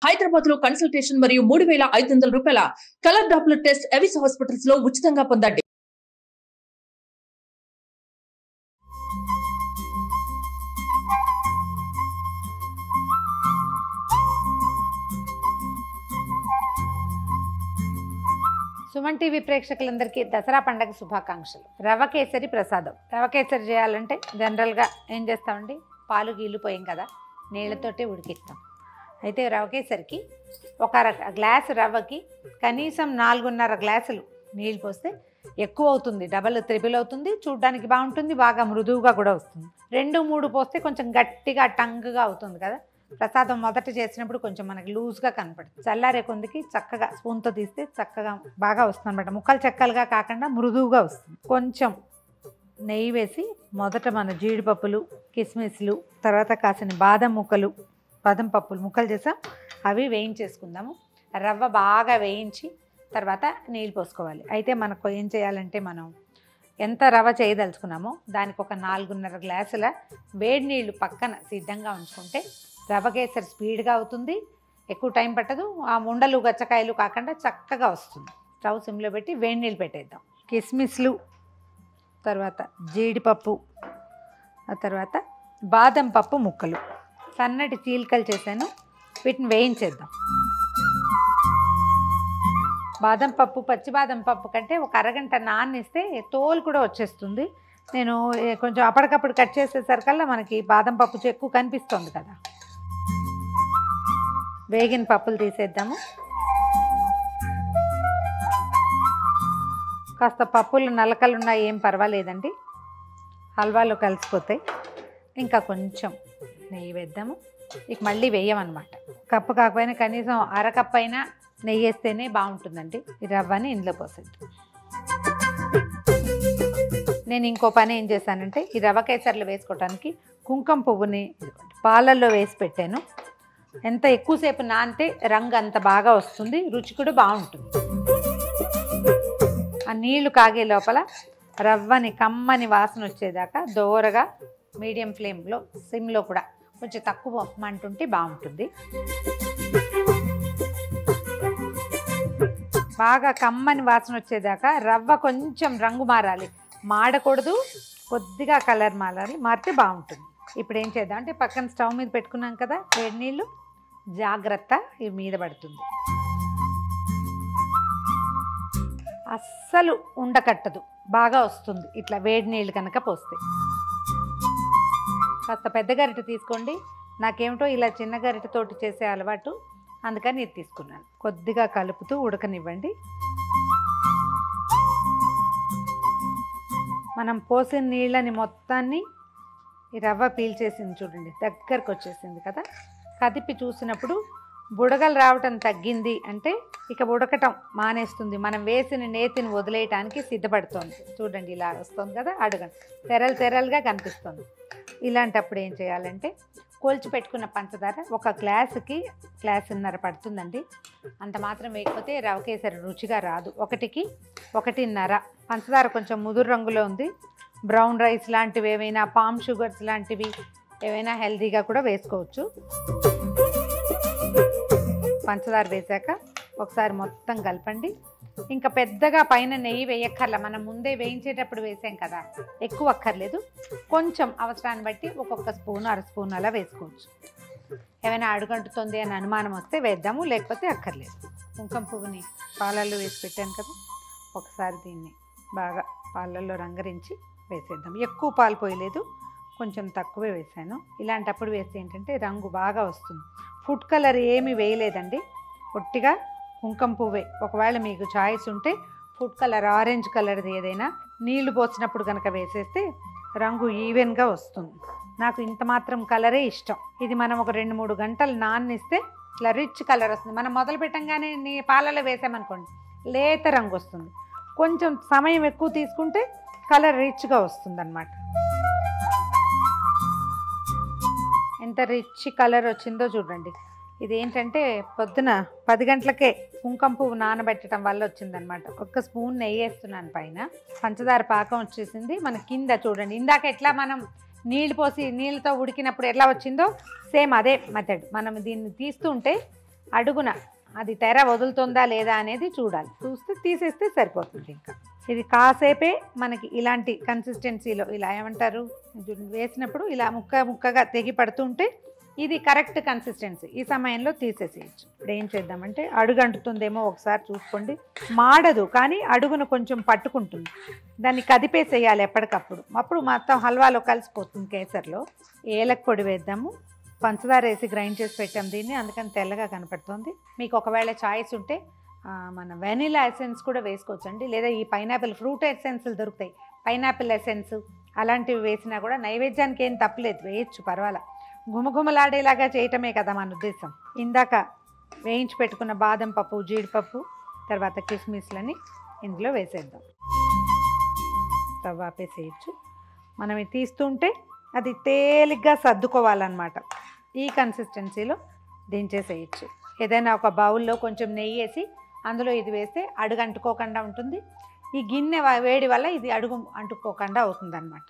హైదరాబాద్ లో కన్సల్టేషన్ మరియు 3500 రూపాయల colour Doppler test Avis hospitals లో ఉచితంగా పొందండి. సుమన్ టీవీ ప్రేక్షకులందరికీ దసరా పండగ శుభాకాంక్షలు. రవ్వ కేసరి ప్రసాదం. రవ్వ కేసరి చేయాలంటే జనరల్గా ఏం చేస్తామండి, పాలు గీళ్ళు పోయాం కదా, నీళ్ళతోటే ఉడికిస్తాం. అయితే రవ్వ కేసరికి ఒక గ్లాసు రవ్వకి కనీసం 4.5 గ్లాసులు నీళ్ళు పోస్తే ఎక్కువ అవుతుంది, డబల్ త్రిబుల్ అవుతుంది, చూడ్డానికి బాగుంటుంది, బాగా మృదువుగా కూడా వస్తుంది. 2-3 పోస్తే కొంచెం గట్టిగా టంగ్గా అవుతుంది కదా. ప్రసాదం మొదట చేసినప్పుడు కొంచెం మనకి లూజ్గా కనపడుతుంది. చల్లారే కొందికి చక్కగా స్పూన్తో తీస్తే చక్కగా బాగా వస్తుంది అనమాట. ముక్కలు చెక్కలుగా కాకుండా మృదువుగా వస్తుంది. కొంచెం నెయ్యి వేసి మొదట మన జీడిపప్పులు, కిస్మిస్లు, తర్వాత కాసిన బాదం పప్పులు ముక్కలు చేసాం, అవి వేయించేసుకుందాము. రవ్వ బాగా వేయించి తర్వాత నీళ్ళు పోసుకోవాలి. అయితే మనకు ఏం చేయాలంటే, మనం ఎంత రవ్వ చేయదలుచుకున్నామో దానికి ఒక 4.5 గ్లాసుల వేడి నీళ్ళు పక్కన సిద్ధంగా ఉంచుకుంటే రవ్వ కేసరి స్పీడ్గా అవుతుంది, ఎక్కువ టైం పట్టదు, ఆ ఉండలు గచ్చకాయలు కాకుండా చక్కగా వస్తుంది. స్టవ్ సిమ్లో పెట్టి వేడి నీళ్ళు పెట్టేద్దాం. కిస్మిస్లు, తర్వాత జీడిపప్పు, ఆ తర్వాత బాదం పప్పు ముక్కలు సన్నటి చీలికలు చేశాను, వీటిని వేయించేద్దాం. బాదం పప్పు, పచ్చి బాదం పప్పు కంటే ఒక అరగంట నానిస్తే తోలు కూడా వచ్చేస్తుంది. నేను కొంచెం అప్పటికప్పుడు కట్ చేసేసరికల్లా మనకి బాదం పప్పు ఎక్కువ కనిపిస్తుంది కదా. వేగిన పప్పులు తీసేద్దాము. కాస్త పప్పులు నలకలున్నా ఏం పర్వాలేదండి, హల్వాలో కలిసిపోతాయి. ఇంకా కొంచెం నెయ్యి వేద్దాము. ఇక మళ్ళీ వేయమన్నమాట. కప్పు కాకపోయినా కనీసం అరకప్పు అయినా నెయ్యి వేస్తేనే బాగుంటుందండి. ఈ రవ్వని ఇందులో పోసేద్దాం. నేను ఇంకో పని ఏం చేశానంటే, ఈ రవ్వ కేసర్లు వేసుకోవడానికి కుంకుమ పువ్వుని పాలల్లో వేసి పెట్టాను. ఎంత ఎక్కువసేపు నానితే రంగు అంత బాగా వస్తుంది, రుచి కూడా బాగుంటుంది. ఆ నీళ్లు కాగే లోపల రవ్వని కమ్మని వాసన వచ్చేదాకా దోరగా మీడియం ఫ్లేమ్లో, సిమ్లో కూడా కొంచెం తక్కువ మంటుంటే బాగుంటుంది. బాగా కమ్మని వాసన వచ్చేదాకా రవ్వ కొంచెం రంగు మారాలి, మాడకూడదు, కొద్దిగా కలర్ మారితే బాగుంటుంది. ఇప్పుడు ఏం చేద్దాం అంటే, పక్కన స్టవ్ మీద పెట్టుకున్నాం కదా వేడి నీళ్ళు, జాగ్రత్త ఇవి మీద పడుతుంది. అస్సలు ఉండకట్టదు, బాగా వస్తుంది ఇట్లా వేడి నీళ్ళు కనుక పోస్తే. కాస్త పెద్ద గరిటె తీసుకోండి. నాకేమిటో ఇలా చిన్న గరిటెతోటి చేసే అలవాటు, అందుకని ఇది తీసుకున్నాను. కొద్దిగా కలుపుతూ ఉడకనివ్వండి. మనం పోసిన నీళ్ళని మొత్తాన్ని ఈ రవ్వ పీల్చేసింది చూడండి, దగ్గరకు వచ్చేసింది కదా. కదిపి చూసినప్పుడు బుడగలు రావటం తగ్గింది అంటే ఇక ఉడకటం మానేస్తుంది, మనం వేసిన నేతిని వదిలేయటానికి సిద్ధపడుతుంది. చూడండి ఇలా వస్తుంది కదా, అడగండి, తెరలుగా కనిపిస్తుంది. ఇలాంటప్పుడు ఏం చేయాలంటే, కోల్చి పెట్టుకున్న పంచదార ఒక గ్లాసుకి 1.5 పడుతుందండి. అంత మాత్రం వేయకపోతే రవ్వ కేసరి రుచిగా రాదు. 1కి 1.5 పంచదార కొంచెం ముదురు రంగులో ఉంది. బ్రౌన్ రైస్ లాంటివి ఏవైనా, పామ్ షుగర్స్ లాంటివి ఏవైనా హెల్తీగా కూడా వేసుకోవచ్చు. పంచదార వేసాక ఒకసారి మొత్తం కలపండి. ఇంకా పెద్దగా పైన నెయ్యి వేయక్కర్లా, మనం ముందే వేయించేటప్పుడు వేసాం కదా, ఎక్కువ అక్కర్లేదు. కొంచెం అవసరాన్ని బట్టి ఒక్కొక్క స్పూను, 1/2 స్పూన్ అలా వేసుకోవచ్చు. ఏమైనా అడుగంటుతుంది అని అనుమానం వస్తే వేద్దాము, లేకపోతే అక్కర్లేదు. కుంకుమ పువ్వుని పాలల్లో వేసి పెట్టాను కదా, ఒకసారి దీన్ని బాగా పాలల్లో రంగరించి వేసేద్దాం. ఎక్కువ పాలు పోయలేదు, కొంచెం తక్కువే వేసాను. ఇలాంటప్పుడు వేస్తే ఏంటంటే రంగు బాగా వస్తుంది. ఫుడ్ కలర్ ఏమీ వేయలేదండి, పొట్టిగా కుంకుమ పువ్వే. ఒకవేళ మీకు చాయిస్ ఉంటే ఫుడ్ కలర్, ఆరెంజ్ కలర్ది ఏదైనా నీళ్లు పోసినప్పుడు కనుక వేసేస్తే రంగు ఈవెన్గా వస్తుంది. నాకు ఇంత మాత్రం కలరే ఇష్టం. ఇది మనం ఒక 2-3 గంటలు నాననిస్తే ఇట్లా రిచ్ కలర్ వస్తుంది. మనం మొదలు పెట్టంగానే పాలలో వేసామనుకోండి లేత రంగు వస్తుంది. కొంచెం సమయం ఎక్కువ తీసుకుంటే కలర్ రిచ్గా వస్తుంది అన్నమాట. ఎంత రిచ్ కలర్ వచ్చిందో చూడండి. ఇదేంటంటే పొద్దున 10 గంటలకే కుంకుమ పువ్వు నానబెట్టడం వల్ల వచ్చిందనమాట. 1 స్పూన్ నెయ్యి వేస్తున్నాను పైన. పంచదార పాకం వచ్చేసింది. మన కింద చూడండి, ఇందాక ఎట్లా మనం నీళ్ళు పోసి నీళ్ళతో ఉడికినప్పుడు ఎట్లా వచ్చిందో సేమ్ అదే మెథడ్. మనం దీన్ని తీస్తుంటే అడుగున అది తెర వదులుతుందా లేదా అనేది చూడాలి. చూస్తే తీసేస్తే సరిపోతుంది. ఇంకా ఇది కాసేపే మనకి ఇలాంటి కన్సిస్టెన్సీలో ఇలా ఏమంటారు వేసినప్పుడు ఇలా ముక్కగా తెగి పడుతుంటే ఇది కరెక్ట్ కన్సిస్టెన్సీ. ఈ సమయంలో తీసేసేయచ్చు. ఇప్పుడు ఏం చేద్దామంటే అడుగు అంటుతుందేమో ఒకసారి చూసుకోండి. మాడదు కానీ అడుగును కొంచెం పట్టుకుంటుంది. దాన్ని కదిపేసేయాలి ఎప్పటికప్పుడు. అప్పుడు మొత్తం హల్వాలో కలిసిపోతుంది. కేసర్లో ఏలక పొడి వేద్దాము. పంచదార వేసి గ్రైండ్ చేసి పెట్టాం దీన్ని, అందుకని తెల్లగా కనపడుతుంది. మీకు ఒకవేళ చాయిస్ ఉంటే మన వెనిలా ఎసెన్స్ కూడా వేసుకోవచ్చండి. లేదా ఈ పైనాపిల్ ఫ్రూట్ ఎసెన్స్లు దొరుకుతాయి, పైనాపిల్ ఎసెన్స్ అలాంటివి వేసినా కూడా నైవేద్యానికి ఏం తప్పలేదు, వేయచ్చు, పర్వాలా. గుమగుమలాడేలాగా చేయటమే కదా మన ఉద్దేశం. ఇందాక వేయించి పెట్టుకున్న బాదం పప్పు, జీడిపప్పు, తర్వాత కిస్మిస్లని ఇందులో వేసేద్దాం. స్టవ్ ఆపేసేయచ్చు. మనం ఇది తీస్తుంటే అది తేలిగ్గా సర్దుకోవాలన్నమాట. ఈ కన్సిస్టెన్సీలో దించేసేయచ్చు. ఏదైనా ఒక బౌల్లో కొంచెం నెయ్యి వేసి అందులో ఇది వేస్తే అడుగు అంటుకోకుండా ఉంటుంది. ఈ గిన్నె వేడి వల్ల ఇది అడుగు అంటుకోకుండా అవుతుంది అన్నమాట.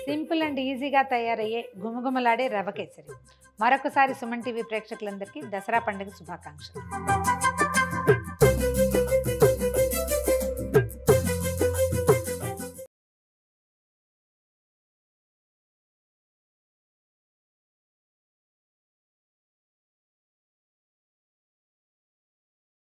సింపుల్ అండ్ ఈజీగా తయారయ్యే గుమగుమలాడే రవ కేసరి. మరొకసారి సుమన్ టీవీ ప్రేక్షకులందరికీ దసరా పండుగ శుభాకాంక్షలు.